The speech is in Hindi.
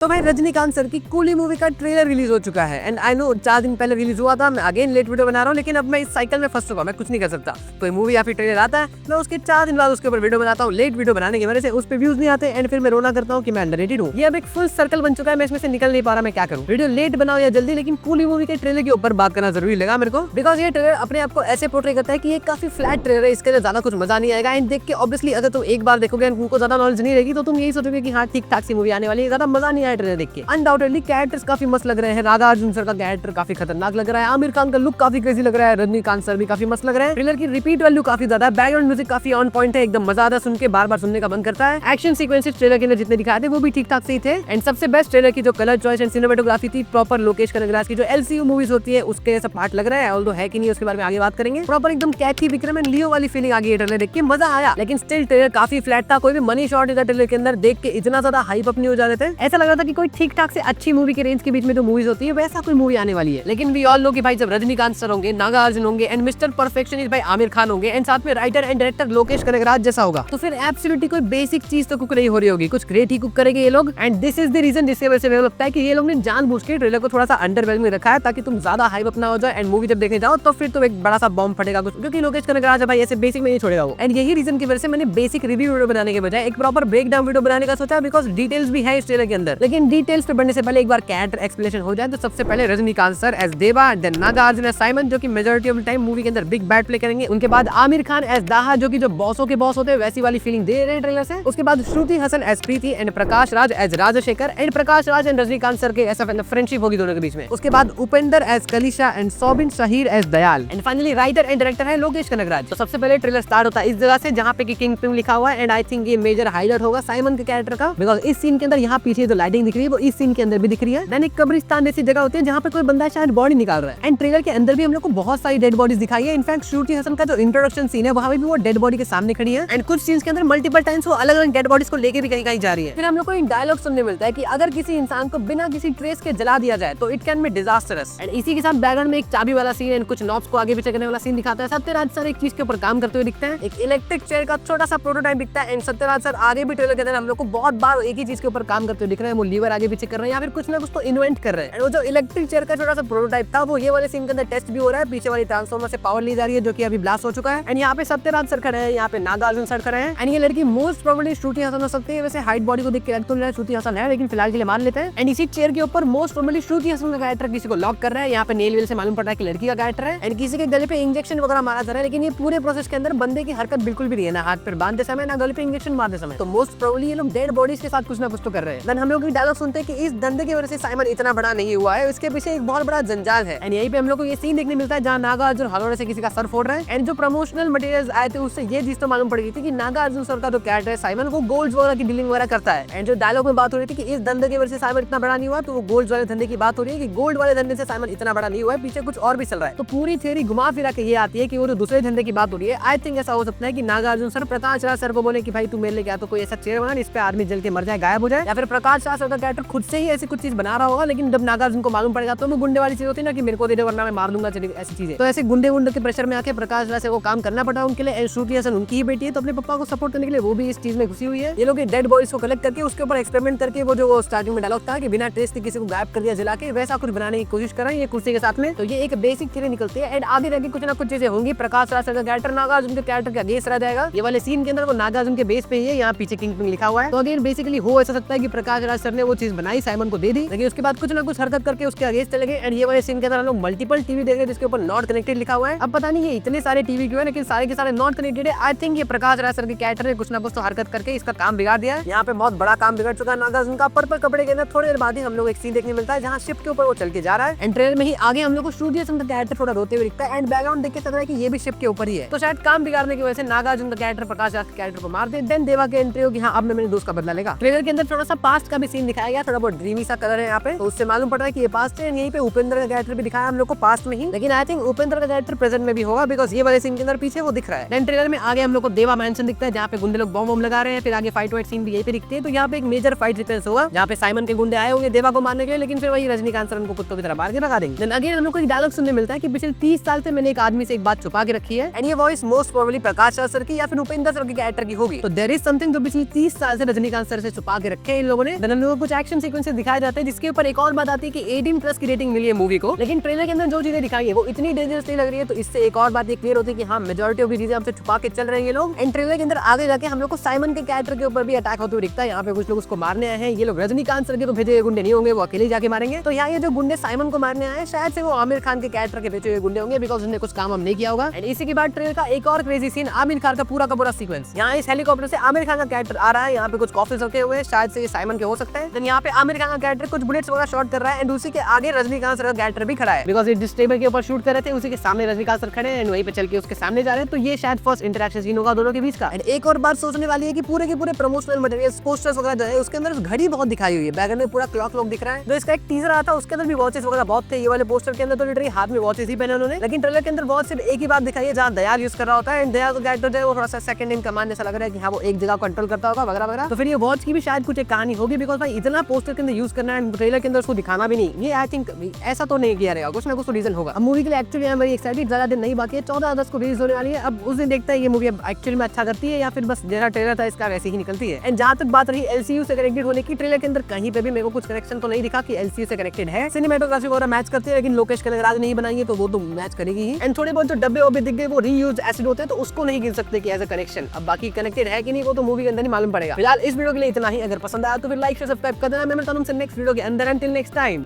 तो भाई रजनीकांत सर की कूली मूवी का ट्रेलर रिलीज हो चुका है एंड आई नो 4 दिन पहले रिलीज हुआ था। मैं अगेन लेट वीडियो बना रहा हूँ, लेकिन अब मैं इस साइकिल में फंस चुका हूँ। मैं कुछ नहीं कर सकता। कोई मूवी या फिर ट्रेलर आता है, मैं उसके 4 दिन बाद उसके ऊपर वीडियो बनाता हूँ। लेट वीडियो बनाने की वजह से उस पर व्यूज नहीं आते एंड फिर मैं रोना करता हूँ कि मैं अंडररेटेड हूँ। ये अब एक फुल सर्कल बन चुका है, मैं इसमें से निकल नहीं पा रहा। मैं क्या करूँ, वीडियो लेट बनाओ या जल्दी, लेकिन कूली मूवी के ट्रेलर के ऊपर बात करना जरूरी लगा मेरे को, बिकॉज ये ट्रेलर अपने आप को ऐसे पोर्ट्रे करता है कि ये काफी फ्लैट ट्रेलर है। इसके लिए ज्यादा कुछ मजा नहीं आएगा एंड देख के ऑब्वियसली अगर तुम एक बार देखोगे एंड तुमको ज्यादा नॉलेज नहीं रहेगी तो तुम यही सोचोगे कि हाँ ठीक ठाक सी मूवी आने वाली है, ज्यादा मजा नहीं आया ट्रेलर देख के। अनडाउटेडली कैरेक्टर्स काफी मस्त लग रहे हैं। नागार्जुन सर का कैरेक्टर काफी खतरनाक लग रहा है, आमिर खान का लुक काफी क्रेजी लग रहा है, रजनीकांत सर भी काफी मस्त लग रहे हैं। ट्रेलर की रिपीट वैल्यू काफी ज्यादा है, बैकग्राउंड म्यूजिक काफी ऑन पॉइंट है, एकदम मजा आता है, सुन के बार बार सुनने का मन करता है। एक्शन सीक्वेंसेस ट्रेलर के अंदर जितने दिखाए थे वो भी ठीक ठाक से ही थे एंड सबसे बेस्ट ट्रेलर की जो कलर चॉइस एंड सिनेमेटोग्राफी थी, प्रॉपर लोकेश कनगराज की जो एलसीयू मूवीज होती है उसके ऐसा पार्ट लग रहा है। ऑल्दो है कि नहीं उसके बारे में आगे बात करेंगे। प्रॉपर एकदम कैथी विक्रम एंड लियो वाली फीलिंग आ गई ट्रेलर देख के, मजा आया। लेकिन स्टिल ट्रेलर काफी फ्लैट था, कोई भी मनी शॉट नहीं था ट्रेलर के अंदर। देख के इतना ज्यादा हाइप अप नहीं हो जा रहे थे, ऐसा लग रहा था कि कोई ठीक ठाक से अच्छी मूवी के रेंज के बीच में जो मूवीज होती है वैसा कोई मूवी आने वाली है। लेकिन वी ऑल नो कि भाई जब रजनीकांत सर होंगे, नागार्जुन होंगे एंड मिस्टर परफेक्शनिस्ट भाई आमिर खान होंगे एंड साथ में writer and director Lokesh Kanagaraj जैसा होगा, तो फिर एब्सोल्युटली कोई बेसिक चीज तो कुक नहीं हो रही होगी, कुछ ग्रेट ही कुक करेंगे ये लोग। And this is the reason जिसकी वजह से मुझे लगता है कि ये लोग ने जानबूझ के ट्रेलर को थोड़ा सा अंडरवेलमिंग में रखा है ताकि तुम ज्यादा हाइप अप ना हो जाए एंड मूवी जब देखने जाओ तो फिर तो एक बड़ा सा बॉम्ब फटेगा कुछ, क्योंकि लोकेश कनगराज भाई ऐसे बेसिक में नहीं छोड़ेगा वो। एंड यही रीजन की वजह से मैंने बेसिक रिव्यू वीडियो बनाने के बजाय एक प्रॉपर ब्रेक डाउन वीडियो बनाने का सोचा, बिकॉज डिटेल्स भी है इस ट्रेलर के अंदर। लेकिन डिटेल्स पे बढ़ने से पहले एक बार कैरेक्टर एक्सप्लेनेशन हो जाए तो सबसे पहले रजनीकांत सर एज देवा, देन नागार्जुन एज साइमन जो कि majority of the time movie के अंदर बिग बैड प्ले करेंगे। उनके बाद आमिर खान एज दाहा जो कि जो बॉसों के बॉस होते हैं वैसी वाली फीलिंग दे रहे हैं ट्रेलर से। उसके बाद Shruti Haasan as Preethi and Prakash Raj as Rajasekhar and Prakash Raj and Rajinikanth sir के ऐसा फ्रेंडशिप होगी दोनों के बीच में। उसके बाद Upendra as Kalisha and Soubin Shahir as Dayal and finally writer and director है लोकेश कनगराज। तो सबसे पहले ट्रेलर स्टार्ट होता है इस जगह से जहाँ पे कि किंग पिंग लिखा हुआ है एंड आई थिंक ये मेजर हाईलाइट होगा साइमन के कैरेक्टर का, बिकॉज इस सीन के अंदर यहाँ पीछे जो लाइटिंग दिख रही है वो इस सीन के अंदर भी दिख रही है। देन एक कब्रिस्तान जैसी जगह होती है जहाँ पे कोई बंदा शायद बॉडी निकाल रहा है एंड ट्रेलर के अंदर भी हम लोग को बहुत सारी डेड बॉडीज दिखाई है। इनफैक्ट श्रुति हसन का जो इंट्रोडक्शन सीन है वहाँ भी वो डेड बॉडी के सामने खड़ी है एंड कुछ सीन्स के अंदर मल्टीपल टाइम्स वो अलग अलग डेड बॉडीज को लेके भी कहीं कहीं जा रही है। फिर हम लोग को एक डायलॉग सुनने मिलता है कि अगर किसी इंसान को बिना किसी ट्रेस के जला दिया जाए तो it can be disastrous. And इसी के साथ बैकग्राउंड में एक चाबी वाला सीन एंड कुछ नॉब्स को आगे पीछे करने वाला सीन दिखाता है। सत्यराज सर एक चीज के ऊपर काम करते हुए दिखते हैं, एक इलेक्ट्रिक चेयर का छोटा सा प्रोटोटाइप दिखता है एंड सत्यराज सर आगे भी ट्रेलर के अंदर हम लोग को बहुत बार एक ही चीज के ऊपर काम करते हुए दिख रहे हैं। वो लीवर आगे पीछे कर रहे हैं या फिर कुछ ना कुछ तो इन्वेंट कर रहे हैं। एंड वो जो इलेक्ट्रिक चेयर का छोटा सा प्रोटोटाइप था वो ये वाले सीन के अंदर टेस्ट भी हो रहा है। पीछे वाली ट्रांसफॉर्मर से पावर ली जा रही है जो कि अभी ब्लास्ट हो चुका है एंड यहाँ पे सत्यराज सर खड़े हैं, यहाँ पे नागार्जुन सर खड़े हैं एंड ये लड़की मोस्ट प्रोबेबली श्रुति हसन हो सकती है। वैसे हाइट बॉडी को देख के लग तो नहीं श्रुति हसन है, लेकिन फिलहाल के लिए मान लेते हैं। एंड इसी चेयर के ऊपर मोस्ट प्रोबेबली श्रुति हसन का कैरेक्टर किसी को लॉक कर रहा है। यहाँ पे नेल वेल से मालूम पड़ा है कि लड़की का कैरेक्टर है एंड किसी के गले पे इंजेक्शन वगैरह मारा जा रहा है, लेकिन ये पूरे प्रोसेस के अंदर बंदे की हरकत बिल्कुल भी नहीं है, ना हाथ पर बांधते समय ना गले पे इंजेक्शन मारते समय। तो मोस्ट प्रोबेबली ये लोग डेड बॉडीज के साथ कुछ ना कुछ तो कर रहे हैं। देन हम लोग की डायलॉग सुनते हैं कि इस धंधे की वजह से साइमन इतना बड़ा नहीं हुआ है, इसके पीछे एक बहुत बड़ा जंजाल है। एंड यहीं पे हम लोग को ये सीन देखने मिलता है जहाँ नागार्जुन हथौड़े से किसी का सर फोड़ रहे हैं एंड जो प्रमोशनल मटेरियल्स आए थे उससे ये चीज तो मालूम पड़ गई थी कि नागार्जुन सर का जो कैरेक्टर है साइमन वो गोल्ड वगैरह की डीलिंग वगैरह करता है। एंड जो डायलॉग में बात हो रही थी कि इस धंधे की वजह से साइमन इतना बड़ा नहीं हुआ, तो वो गोल्ड वाले धंधे की बात हो रही है कि गोल्ड वाले धंधे से साइमन इतना बड़ा नहीं हुआ है, पीछे कुछ और भी चल रहा है। तो पूरी थ्योरी घुमा फिरा के ये आती है कि वो जो दूसरे धंधे की बात हो रही है। आई थिंक ऐसा हो सकता है कि नागार्जुन सर प्रकाश राज सर को बोले कि भाई तू मेरे लिए क्या तो कोई ऐसा चेयर बना इस पे आदमी जल के मर जाए, गायब हो जाए, या फिर प्रकाश राज सर का कैरेक्टर खुद से ही ऐसी कुछ चीज बना रहा होगा। लेकिन जब नागार्जुन को मालूम पड़ेगा तो वो गुंडे वाली चीज होती है ना कि मेरे को दे दे वरना मैं मार दूंगा, ऐसी चीजें। तो ऐसे गुंडे के प्रेशर में आके प्रकाश राज से वो काम करना पड़ा उनके लिए। श्रुति हसन उनकी ही बेटी है तो अपने पापा को सपोर्ट करने के लिए वो भी इस चीज में घुसी हुई है। ये लोग डेड बॉडीज को कलेक्ट करके उसके ऊपर एक्सपेरिमेंट करके वो जो स्टार्टिंग में डायलॉग था कि बिना टेस्ट के किसी को गायब कर दिया जला के, वैसा कुछ बनाने की कोशिश कर रहे हैं ये कुर्सी के साथ में। तो ये एक बेसिक थ्योरी निकलती है एंड आगे रह के कुछ ना कुछ चीजें होंगी। प्रकाश राज सर का कैरेक्टर नागार्जुन के कैरेक्टर का अगेंस्ट रह जाएगा। ये वाले सीन के अंदर वो नागार्जुन के बेस पे ही है, यहाँ पीछे किंग पिंग लिखा हुआ है। तो अगेन बेसिकली हो ऐसा सकता है कि प्रकाश राज सर ने वो चीज बनाई साइमन को दे दी, लेकिन उसके बाद कुछ ना कुछ हरकत करके उसके अगेंस्ट चले गए। एंड ये वाले सीन के अंदर हम लोग मल्टीपल टीवी देख रहे हैं जिसके ऊपर नॉट कनेक्टेड लिखा हुआ है। अब पता नहीं ये इतने सारे टीवी क्यों है, लेकिन सारे के सारे नॉट कनेक्टेड है। आई थिंक ये प्रकाश राज सर के कैरेक्टर ने कुछ ना कुछ तो हरकत करके इसका काम बिगाड़ दिया है। यहाँ पे बहुत बड़ा काम बिगड़ चुका है नागार्जुन का। पर्पल कपड़े के अंदर थोड़ी देर बाद ही हम लोग एक सीन देखने मिलता है जहाँ शिप के ऊपर वो चल के जा रहा है एंड ट्रेलर में ही आगे हम लोग को श्रुति हसन का कैरेक्टर थोड़ा रोते हुए दिखता है एंड बैकग्राउंड देख के लग रहा है कि ये भी शिप के ऊपर ही है। तो शायद काम बिगाड़ने की वजह से नागार्जुन का कैरेक्टर प्रकाश राज के कैरेक्टर को मार दे। देन देवा के एंट्री होगी, हाँ अब मैं मेरे दोस्त का बदला लेगा। ट्रेलर के अंदर थोड़ा सा पास्ट का भी सीन दिखाया गया, थोड़ा बहुत ड्रीमी सा कलर है यहाँ पे, तो उससे मालूम पड़ रहा है कि ये पास्ट है। यहीं पे उपेंद्र का कैरेक्टर भी दिखाया हम लोग को पास्ट में ही, लेकिन आई थिंक उपेंद्र का कैरेक्टर प्रेजेंट में भी होगा बिकॉज ये वाले सीन के अंदर पीछे वो दिख रहा है। देन ट्रेलर में आगे हम लोग को देवा मैंशन दिखता है जहाँ पे गुंडे लोग बॉम्ब लगा रहे हैं। फिर आगे फाइट वाइट सीन भी यहीं पे दिखते हैं। तो यहाँ पे एक मेजर फाइट सीक्वेंस होगा जहाँ पे साइमन के गुंडे आए होंगे देवा को मारने के लिए, लेकिन फिर वही रजनीकांत सर उनको कुत्तों की तरह मार के भगा देंगे। देन अगेन हम लोग को एक डायलॉग सुनने मिलता है कि पिछले 30 साल से मैंने एक आदमी से एक बात छुपा के रखी है एंड ये voice most probably Prakash Raj sir की या फिर उपेंद्र सर के कैरेक्टर की होगी। तो देयर इज समथिंग जो पिछले 30 साल से रजनीकांत सर से छुपा के रखे हैं इन लोगों ने। देन को कुछ एक्शन सीक्वेंसेस दिखाए जाते हैं, जिसके ऊपर एक और बात आती है कि 18+ की रेटिंग मिली है मूवी को। लेकिन ट्रेलर के अंदर जो चीजें दिखाई है वो इतनी डेंजरसली लग रही है, तो इससे एक और बात ये क्लियर होती है कि हाँ, मेजॉरिटी ऑफ चीजें हमसे छुपा के चल रहे हैं ये लोग। एंड ट्रेलर के अंदर आगे जाके हम लोग को साइमन के कैरेक्टर के ऊपर भी अटैक होते हुए दिखता है। यहाँ पे कुछ लोग उसको मारने आए हैं। ये लोग रजनीकांत सर के तो भेजे हुए गुंडे नहीं होंगे, वो अकेले जाके मारेंगे। तो यहाँ ये जो गुंडे साइमन को मारने आए हैं, शायद से वो आमिर खान के कैरेक्टर के भेजे हुए गुंडे होंगे, बिकॉज उन्होंने कुछ काम हम नहीं किया होगा। एंड इसी के बाद ट्रेलर का एक और क्रेजी सीन, आमिर खान का पूरा सीक्वेंस। यहाँ इस हेलीकॉप्टर से आमिर खान का कैरेक्टर आ रहा है, यहाँ पे कुछ कॉफिस रखे हुए हैं, शायद से ये साइमन के हो सकते हैं। देन यहाँ पे आमिर खान का कैरेक्टर कुछ बुलेट्स वगैरह शॉट कर रहा है, एंड उसी के आगे रजनीकांत सर का कैरेक्टर भी खड़ा है, बिकॉज ये जिस टेबल के ऊपर शूट कर रहे थे उसी के सामने रजनीकांत सर खड़े हैं, एंड वहीं पे चल के उसके सामने जा रहे हैं। तो ये शायद फर्स्ट इंटरेक्शन सीन होगा दोनों के बीच का। एंड एक और बात सोचने वाली है कि पूरे के पूरे प्रमोशनल मटेरियल्स, पोस्टर्स वगैरह जो है उसके अंदर घड़ी बहुत दिखाई हुई है। बैकग्राउंड में पूरा क्लॉक दिख रहा है। जो इसका एक टीजर आता है उसके अंदर भी वॉचेस वगैरह बहुत थे। ये वाले पोस्टर के अंदर तो लिटरली हाथ में वॉचेस ही पहने उन्होंने, लेकिन ट्रेलर के अंदर वॉच सिर्फ एक ही बात दिखाई है, जहाँ दयाल यूज कर रहा होता है। एंड दयाल का कैरेक्टर जो है वो थोड़ा सा सेकंड इन कमांड जैसा लग रहा है कि हाँ, वो एक जगह कंट्रोल करता होगा वगैरह वगैरह। तो फिर ये वॉच की भी शायद कुछ एक कहानी होगी, बिकॉज भाई इतना पोस्टर के अंदर यूज करना है, ट्रेलर के अंदर उसको दिखाना भी नहीं, ये आई थिंक ऐसा तो नहीं किया रहेगा, कुछ ना कुछ तो रीजन होगा। अब मूवी के लिए actually I am very excited. ज्यादा दिन नहीं बाकी है, 14 अगस्त को रिलीज होने वाली है। अब उस दिन देखते हैं ये मूवी अब एक्चुअली में अच्छा करती है या फिर बस जैसा ट्रेलर था इसका वैसे ही निकलती है। एंड जहाँ तक बात रही एलसीयू से कनेक्टेड होने की, ट्रेलर के अंदर कहीं पे भी मेरे को कुछ कनेक्शन तो नहीं दिखा कि एलसीयू से कनेक्टेड है। सिनेमेटोग्राफी वगैरह मैच करते हैं, लेकिन लोकेश कनगराज नहीं बनाएंगे तो वो तो मैच करेगी ही। एंड थोड़े बहुत जो डब्बे वब्बे दिख गए वो रीयूज एसिड होते हैं, तो उसको नहीं गिन सकते कि एज अ कनेक्शन। अब बाकी कनेक्टेड है कि नहीं वो तो मूवी के अंदर ही मालूम पड़ेगा। फिलहाल इस वीडियो के लिए इतना ही। अगर पसंद आया तो फिर लाइक से सब्सक्राइब कर देना। मैं मिलता हूं तुमसे नेक्स्ट वीडियो के अंदर। Until next time.